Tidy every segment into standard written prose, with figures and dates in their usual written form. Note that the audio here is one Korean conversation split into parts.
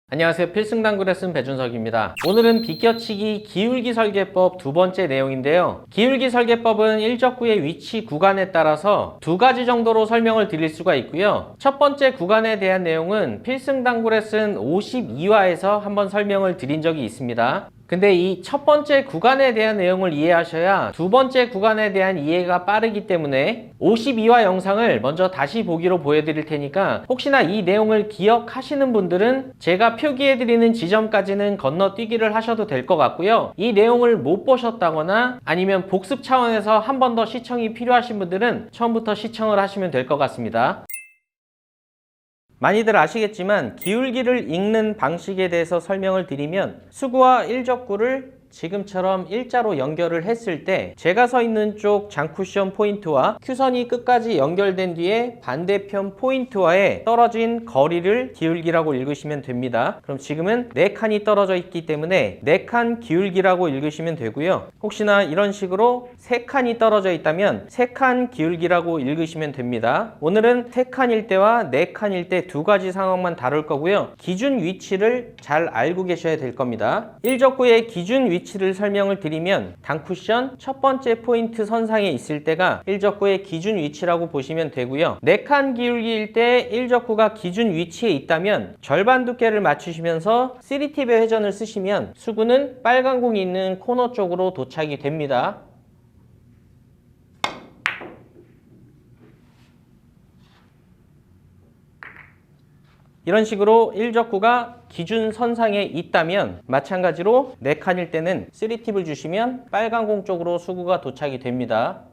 안녕하세요. 필승당구 레슨 배준석입니다. 오늘은 비껴치기 기울기 설계법 두 번째 내용인데요. 기울기 설계법은 일적구의 위치 구간에 따라서 두 가지 정도로 설명을 드릴 수가 있고요. 첫 번째 구간에 대한 내용은 필승당구 레슨 52화에서 한번 설명을 드린 적이 있습니다. 근데 이 첫 번째 구간에 대한 내용을 이해하셔야 두 번째 구간에 대한 이해가 빠르기 때문에 52화 영상을 먼저 다시 보기로 보여드릴 테니까 혹시나 이 내용을 기억하시는 분들은 제가 표기해드리는 지점까지는 건너뛰기를 하셔도 될 것 같고요. 이 내용을 못 보셨다거나 아니면 복습 차원에서 한 번 더 시청이 필요하신 분들은 처음부터 시청을 하시면 될 것 같습니다. 많이들 아시겠지만 기울기를 읽는 방식에 대해서 설명을 드리면 수구와 일적구를 지금처럼 일자로 연결을 했을 때 제가 서 있는 쪽 장쿠션 포인트와 큐선이 끝까지 연결된 뒤에 반대편 포인트와의 떨어진 거리를 기울기라고 읽으시면 됩니다. 그럼 지금은 4칸이 떨어져 있기 때문에 4칸 기울기라고 읽으시면 되고요. 혹시나 이런 식으로 3칸이 떨어져 있다면 3칸 기울기라고 읽으시면 됩니다. 오늘은 3칸일 때와 4칸일 때 두 가지 상황만 다룰 거고요. 기준 위치를 잘 알고 계셔야 될 겁니다. 일적구의 기준 위치를 설명을 드리면 단쿠션 첫 번째 포인트 선상에 있을 때가 일적구의 기준 위치라고 보시면 되고요. 4칸 기울기일 때 일적구가 기준 위치에 있다면 절반 두께를 맞추시면서 3팁의 회전을 쓰시면 수구는 빨간 공이 있는 코너 쪽으로 도착이 됩니다. 이런 식으로 일적구가 기준 선상에 있다면 마찬가지로 4칸일 때는 3팁을 주시면 빨간 공 쪽으로 수구가 도착이 됩니다.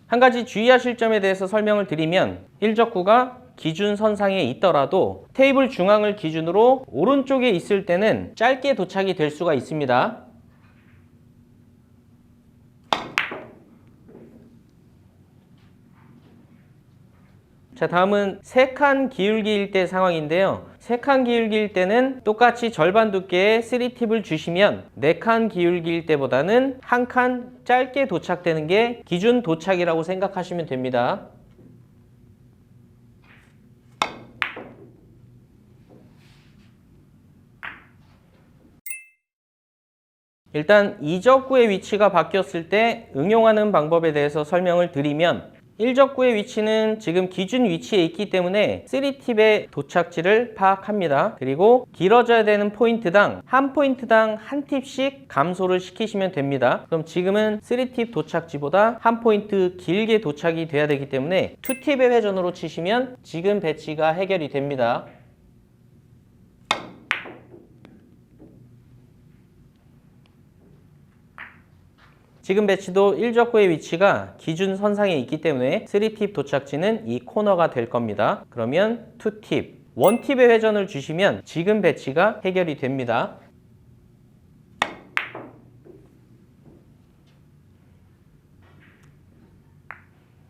한 가지 주의하실 점에 대해서 설명을 드리면 일적구가 기준 선상에 있더라도 테이블 중앙을 기준으로 오른쪽에 있을 때는 짧게 도착이 될 수가 있습니다. 자, 다음은 3칸 기울기일 때 상황인데요. 3칸 기울기일 때는 똑같이 절반 두께의 3팁을 주시면 4칸 기울기일 때보다는 한 칸 짧게 도착되는 게 기준 도착이라고 생각하시면 됩니다. 일단 이적구의 위치가 바뀌었을 때 응용하는 방법에 대해서 설명을 드리면 일적구의 위치는 지금 기준 위치에 있기 때문에 3팁의 도착지를 파악합니다. 그리고 길어져야 되는 포인트당 한 포인트당 한 팁씩 감소를 시키시면 됩니다. 그럼 지금은 3팁 도착지보다 한 포인트 길게 도착이 돼야 되기 때문에 2팁의 회전으로 치시면 지금 배치가 해결이 됩니다. 지금 배치도 일적구의 위치가 기준 선상에 있기 때문에 3팁 도착지는 이 코너가 될 겁니다. 그러면 2팁, 1팁의 회전을 주시면 지금 배치가 해결이 됩니다.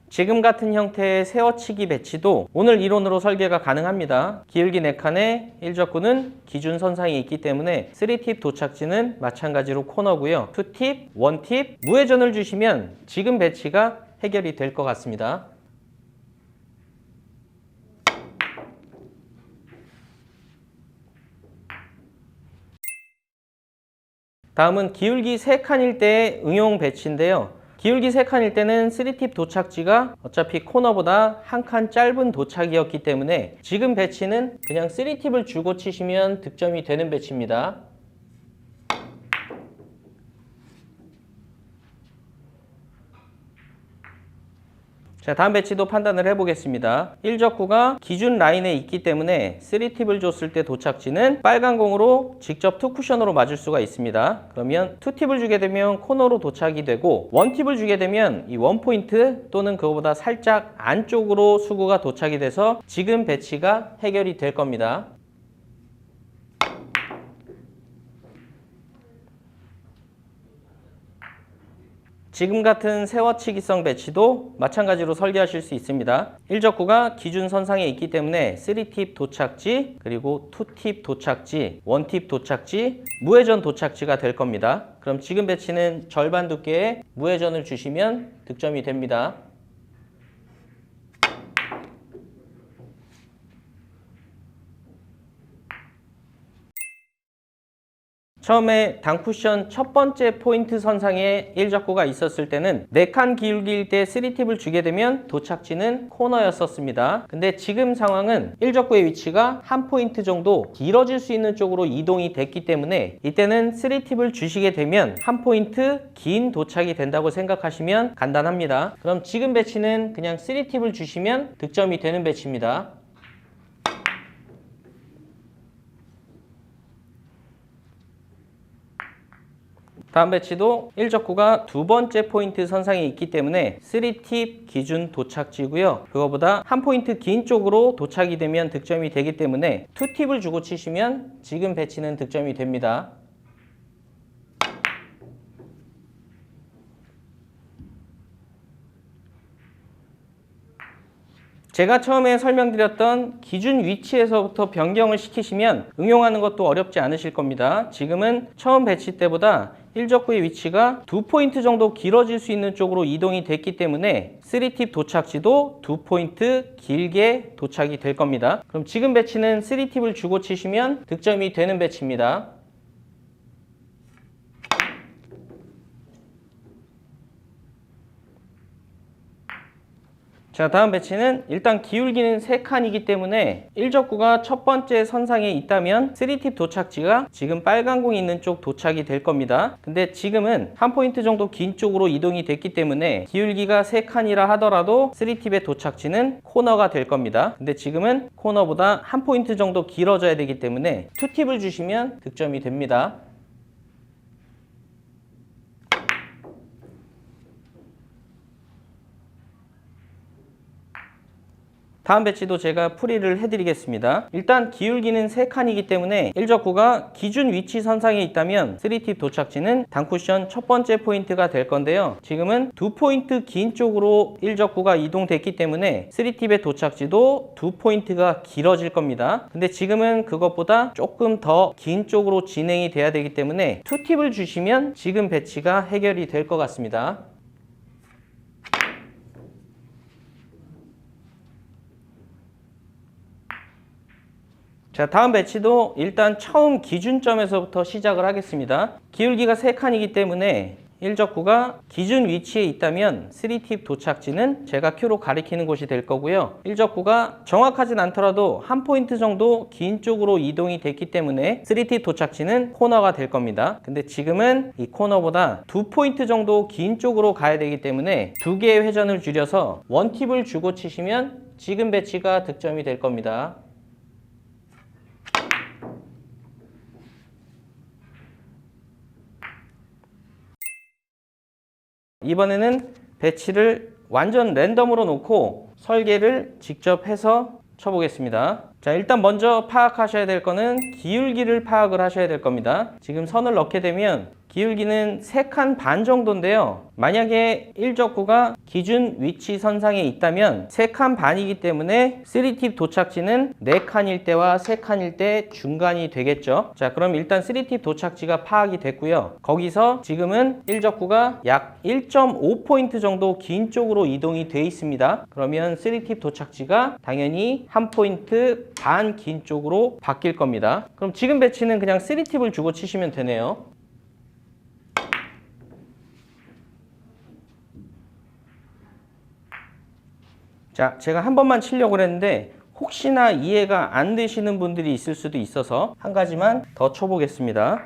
지금 같은 형태의 세워치기 배치도 오늘 이론으로 설계가 가능합니다. 기울기 4칸에 일적구는 기준 선상에 있기 때문에 3팁 도착지는 마찬가지로 코너고요. 2팁, 1팁, 무회전을 주시면 지금 배치가 해결이 될 것 같습니다. 다음은 기울기 3칸일 때의 응용 배치인데요. 기울기 3칸일 때는 3팁 도착지가 어차피 코너보다 한 칸 짧은 도착이었기 때문에 지금 배치는 그냥 3팁을 주고 치시면 득점이 되는 배치입니다. 자, 다음 배치도 판단을 해보겠습니다. 일적구가 기준 라인에 있기 때문에 3팁을 줬을 때 도착지는 빨간 공으로 직접 투쿠션으로 맞을 수가 있습니다. 그러면 2팁을 주게 되면 코너로 도착이 되고 1팁을 주게 되면 이 원포인트 또는 그거보다 살짝 안쪽으로 수구가 도착이 돼서 지금 배치가 해결이 될 겁니다. 지금 같은 세워치기성 배치도 마찬가지로 설계하실 수 있습니다. 일적구가 기준 선상에 있기 때문에 3팁 도착지, 그리고 2팁 도착지, 1팁 도착지, 무회전 도착지가 될 겁니다. 그럼 지금 배치는 절반 두께의 무회전을 주시면 득점이 됩니다. 처음에 단쿠션 첫 번째 포인트 선상에 1적구가 있었을 때는 4칸 기울기일 때 3팁을 주게 되면 도착지는 코너였었습니다. 근데 지금 상황은 1적구의 위치가 한 포인트 정도 길어질 수 있는 쪽으로 이동이 됐기 때문에 이때는 3팁을 주시게 되면 한 포인트 긴 도착이 된다고 생각하시면 간단합니다. 그럼 지금 배치는 그냥 3팁을 주시면 득점이 되는 배치입니다. 다음 배치도 1적구가 두 번째 포인트 선상에 있기 때문에 3팁 기준 도착지고요. 그거보다 한 포인트 긴 쪽으로 도착이 되면 득점이 되기 때문에 2팁을 주고 치시면 지금 배치는 득점이 됩니다. 제가 처음에 설명드렸던 기준 위치에서부터 변경을 시키시면 응용하는 것도 어렵지 않으실 겁니다. 지금은 처음 배치 때보다 1적구의 위치가 2포인트 정도 길어질 수 있는 쪽으로 이동이 됐기 때문에 3팁 도착지도 2포인트 길게 도착이 될 겁니다. 그럼 지금 배치는 3팁을 주고 치시면 득점이 되는 배치입니다. 자, 다음 배치는 일단 기울기는 3칸이기 때문에 1적구가 첫 번째 선상에 있다면 3팁 도착지가 지금 빨간 공이 있는 쪽 도착이 될 겁니다. 근데 지금은 한 포인트 정도 긴 쪽으로 이동이 됐기 때문에 기울기가 3칸이라 하더라도 3팁의 도착지는 코너가 될 겁니다. 근데 지금은 코너보다 한 포인트 정도 길어져야 되기 때문에 2팁을 주시면 득점이 됩니다. 다음 배치도 제가 풀이를 해드리겠습니다. 일단 기울기는 3칸이기 때문에 1적구가 기준 위치 선상에 있다면 3팁 도착지는 단쿠션 첫 번째 포인트가 될 건데요. 지금은 2포인트 긴 쪽으로 1적구가 이동됐기 때문에 3팁의 도착지도 2포인트가 길어질 겁니다. 근데 지금은 그것보다 조금 더 긴 쪽으로 진행이 돼야 되기 때문에 2팁을 주시면 지금 배치가 해결이 될 것 같습니다. 자, 다음 배치도 일단 처음 기준점에서부터 시작을 하겠습니다. 기울기가 3칸이기 때문에 1적구가 기준 위치에 있다면 3팁 도착지는 제가 큐로 가리키는 곳이 될 거고요. 1적구가 정확하진 않더라도 한 포인트 정도 긴 쪽으로 이동이 됐기 때문에 3팁 도착지는 코너가 될 겁니다. 근데 지금은 이 코너보다 2포인트 정도 긴 쪽으로 가야 되기 때문에 2개의 회전을 줄여서 1팁을 주고 치시면 지금 배치가 득점이 될 겁니다. 이번에는 배치를 완전 랜덤으로 놓고 설계를 직접 해서 쳐보겠습니다. 자, 일단 먼저 파악하셔야 될 거는 기울기를 파악을 하셔야 될 겁니다. 지금 선을 넣게 되면 기울기는 3칸 반 정도인데요. 만약에 1적구가 기준 위치 선상에 있다면 3칸 반이기 때문에 3팁 도착지는 4칸일 때와 3칸일 때 중간이 되겠죠. 자, 그럼 일단 3팁 도착지가 파악이 됐고요. 거기서 지금은 1적구가 약 1.5포인트 정도 긴 쪽으로 이동이 돼 있습니다. 그러면 3팁 도착지가 당연히 한 포인트 반 긴 쪽으로 바뀔 겁니다. 그럼 지금 배치는 그냥 3팁을 주고 치시면 되네요. 자, 제가 한 번만 치려고 했는데 혹시나 이해가 안 되시는 분들이 있을 수도 있어서 한 가지만 더 쳐보겠습니다.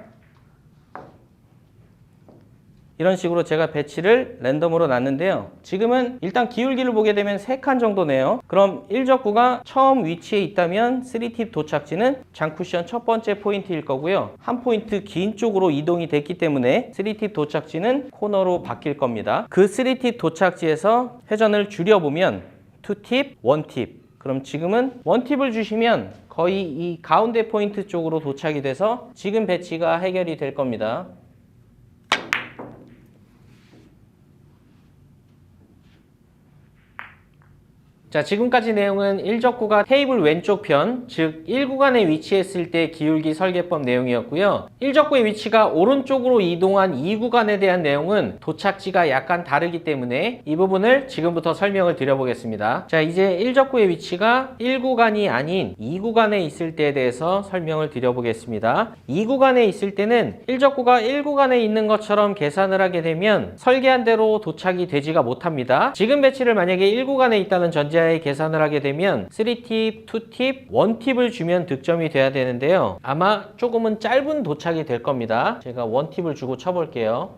이런 식으로 제가 배치를 랜덤으로 놨는데요. 지금은 일단 기울기를 보게 되면 3칸 정도네요. 그럼 1적구가 처음 위치에 있다면 3팁 도착지는 장쿠션 첫 번째 포인트일 거고요. 한 포인트 긴 쪽으로 이동이 됐기 때문에 3팁 도착지는 코너로 바뀔 겁니다. 그 3팁 도착지에서 회전을 줄여보면 2팁, 1팁. 그럼 지금은 1팁을 주시면 거의 이 가운데 포인트 쪽으로 도착이 돼서 지금 배치가 해결이 될 겁니다. 자, 지금까지 내용은 1적구가 테이블 왼쪽 편, 즉 1구간에 위치했을 때 기울기 설계법 내용이었고요. 1적구의 위치가 오른쪽으로 이동한 2구간에 대한 내용은 도착지가 약간 다르기 때문에 이 부분을 지금부터 설명을 드려보겠습니다. 자, 이제 1적구의 위치가 1구간이 아닌 2구간에 있을 때에 대해서 설명을 드려보겠습니다. 2구간에 있을 때는 1적구가 1구간에 있는 것처럼 계산을 하게 되면 설계한 대로 도착이 되지가 못합니다. 지금 배치를 만약에 1구간에 있다는 전제하에 계산을 하게 되면 3팁, 2팁, 1팁을 주면 득점이 돼야 되는데요. 아마 조금은 짧은 도착이 될 겁니다. 제가 1팁을 주고 쳐볼게요.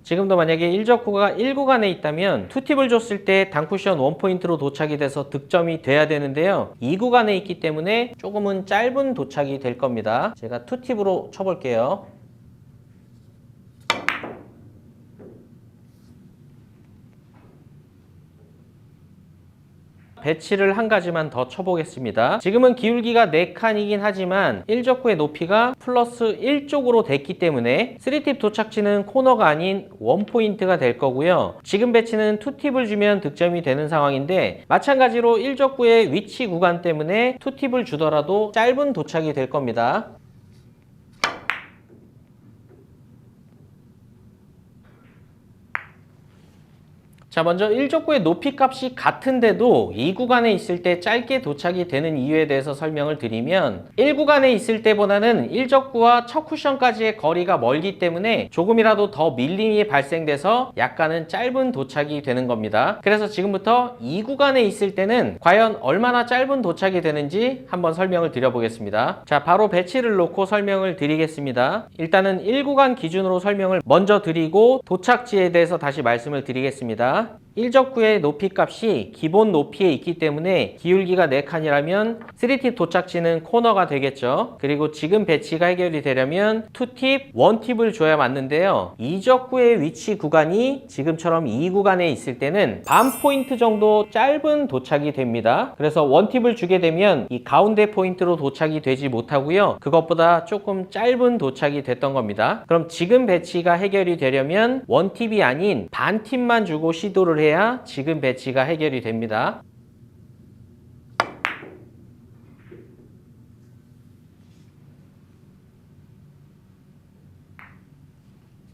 지금도 만약에 1적구가 1구간에 있다면 2팁을 줬을 때 단쿠션 1포인트로 도착이 돼서 득점이 돼야 되는데요. 2구간에 있기 때문에 조금은 짧은 도착이 될 겁니다. 제가 2팁으로 쳐볼게요. 배치를 한 가지만 더 쳐보겠습니다. 지금은 기울기가 4칸이긴 하지만 1적구의 높이가 플러스 1쪽으로 됐기 때문에 3팁 도착지는 코너가 아닌 1포인트가 될 거고요. 지금 배치는 2팁을 주면 득점이 되는 상황인데 마찬가지로 1적구의 위치 구간 때문에 2팁을 주더라도 짧은 도착이 될 겁니다. 자, 먼저 1적구의 높이 값이 같은데도 2구간에 있을 때 짧게 도착이 되는 이유에 대해서 설명을 드리면 1구간에 있을 때보다는 1적구와 첫 쿠션까지의 거리가 멀기 때문에 조금이라도 더 밀림이 발생돼서 약간은 짧은 도착이 되는 겁니다. 그래서 지금부터 2구간에 있을 때는 과연 얼마나 짧은 도착이 되는지 한번 설명을 드려보겠습니다. 자, 바로 배치를 놓고 설명을 드리겠습니다. 일단은 1구간 기준으로 설명을 먼저 드리고 도착지에 대해서 다시 말씀을 드리겠습니다. 1적구의 높이 값이 기본 높이에 있기 때문에 기울기가 4칸이라면 3팁 도착지는 코너가 되겠죠. 그리고 지금 배치가 해결이 되려면 2팁, 1팁을 줘야 맞는데요. 2적구의 위치 구간이 지금처럼 2구간에 있을 때는 반 포인트 정도 짧은 도착이 됩니다. 그래서 1팁을 주게 되면 이 가운데 포인트로 도착이 되지 못하고요. 그것보다 조금 짧은 도착이 됐던 겁니다. 그럼 지금 배치가 해결이 되려면 1팁이 아닌 반 팁만 주고 시도를 해야 지금 배치가 해결이 됩니다.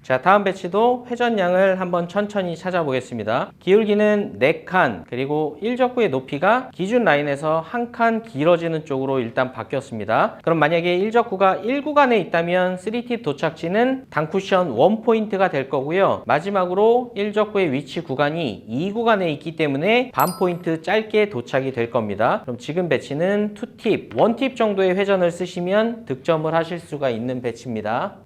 자, 다음 배치도 회전량을 한번 천천히 찾아보겠습니다. 기울기는 4칸, 그리고 1적구의 높이가 기준 라인에서 한 칸 길어지는 쪽으로 일단 바뀌었습니다. 그럼 만약에 1적구가 1구간에 있다면 3팁 도착지는 단쿠션 1포인트가 될 거고요. 마지막으로 1적구의 위치 구간이 2구간에 있기 때문에 반 포인트 짧게 도착이 될 겁니다. 그럼 지금 배치는 2팁, 1팁 정도의 회전을 쓰시면 득점을 하실 수가 있는 배치입니다.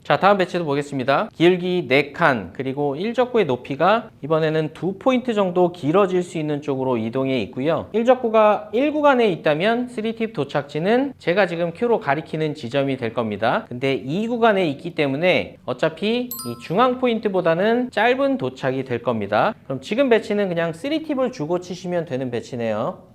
자, 다음 배치도 보겠습니다. 기울기 4칸, 그리고 1적구의 높이가 이번에는 2포인트 정도 길어질 수 있는 쪽으로 이동해 있고요. 1적구가 1구간에 있다면 3팁 도착지는 제가 지금 Q로 가리키는 지점이 될 겁니다. 근데 2구간에 있기 때문에 어차피 이 중앙 포인트보다는 짧은 도착이 될 겁니다. 그럼 지금 배치는 그냥 3팁을 주고 치시면 되는 배치네요.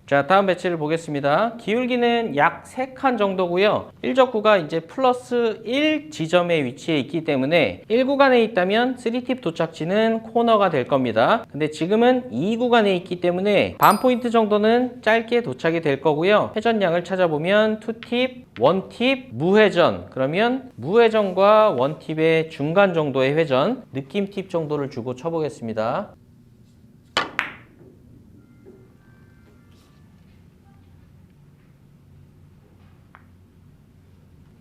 자, 다음 배치를 보겠습니다. 기울기는 약 3칸 정도고요. 1적구가 이제 플러스 1 지점에 위치해 있기 때문에 1구간에 있다면 3팁 도착지는 코너가 될 겁니다. 근데 지금은 2구간에 있기 때문에 반 포인트 정도는 짧게 도착이 될 거고요. 회전량을 찾아보면 2팁, 1팁, 무회전. 그러면 무회전과 1팁의 중간 정도의 회전, 느낌 팁 정도를 주고 쳐보겠습니다.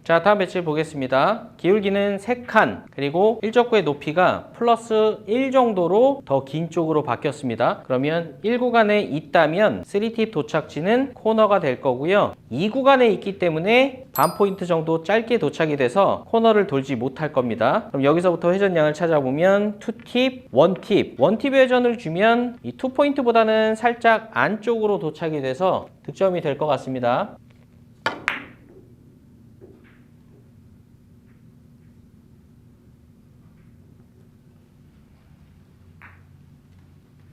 자, 다음 배치를 보겠습니다. 기울기는 3칸, 그리고 1적구의 높이가 플러스 1 정도로 더 긴 쪽으로 바뀌었습니다. 그러면 1구간에 있다면 3팁 도착지는 코너가 될 거고요. 2구간에 있기 때문에 반 포인트 정도 짧게 도착이 돼서 코너를 돌지 못할 겁니다. 그럼 여기서부터 회전량을 찾아보면 2팁, 1팁, 1팁의 회전을 주면 이 2포인트보다는 살짝 안쪽으로 도착이 돼서 득점이 될 것 같습니다.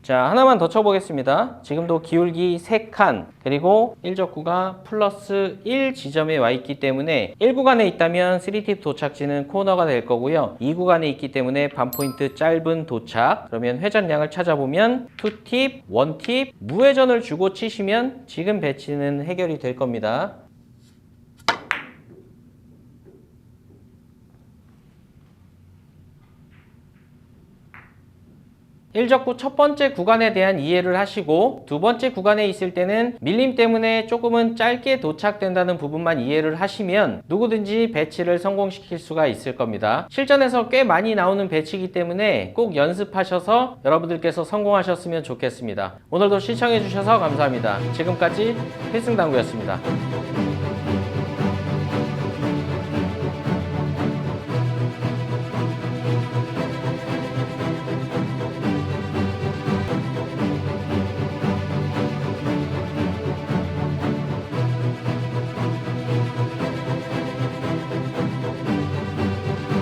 자, 하나만 더 쳐보겠습니다. 지금도 기울기 3칸 그리고 1적구가 플러스 1 지점에 와 있기 때문에 1구간에 있다면 3팁 도착지는 코너가 될 거고요. 2구간에 있기 때문에 반포인트 짧은 도착. 그러면 회전량을 찾아보면 2팁, 1팁, 무회전을 주고 치시면 지금 배치는 해결이 될 겁니다. 일적구 첫 번째 구간에 대한 이해를 하시고 두 번째 구간에 있을 때는 밀림 때문에 조금은 짧게 도착된다는 부분만 이해를 하시면 누구든지 배치를 성공시킬 수가 있을 겁니다. 실전에서 꽤 많이 나오는 배치이기 때문에 꼭 연습하셔서 여러분들께서 성공하셨으면 좋겠습니다. 오늘도 시청해 주셔서 감사합니다. 지금까지 필승당구였습니다.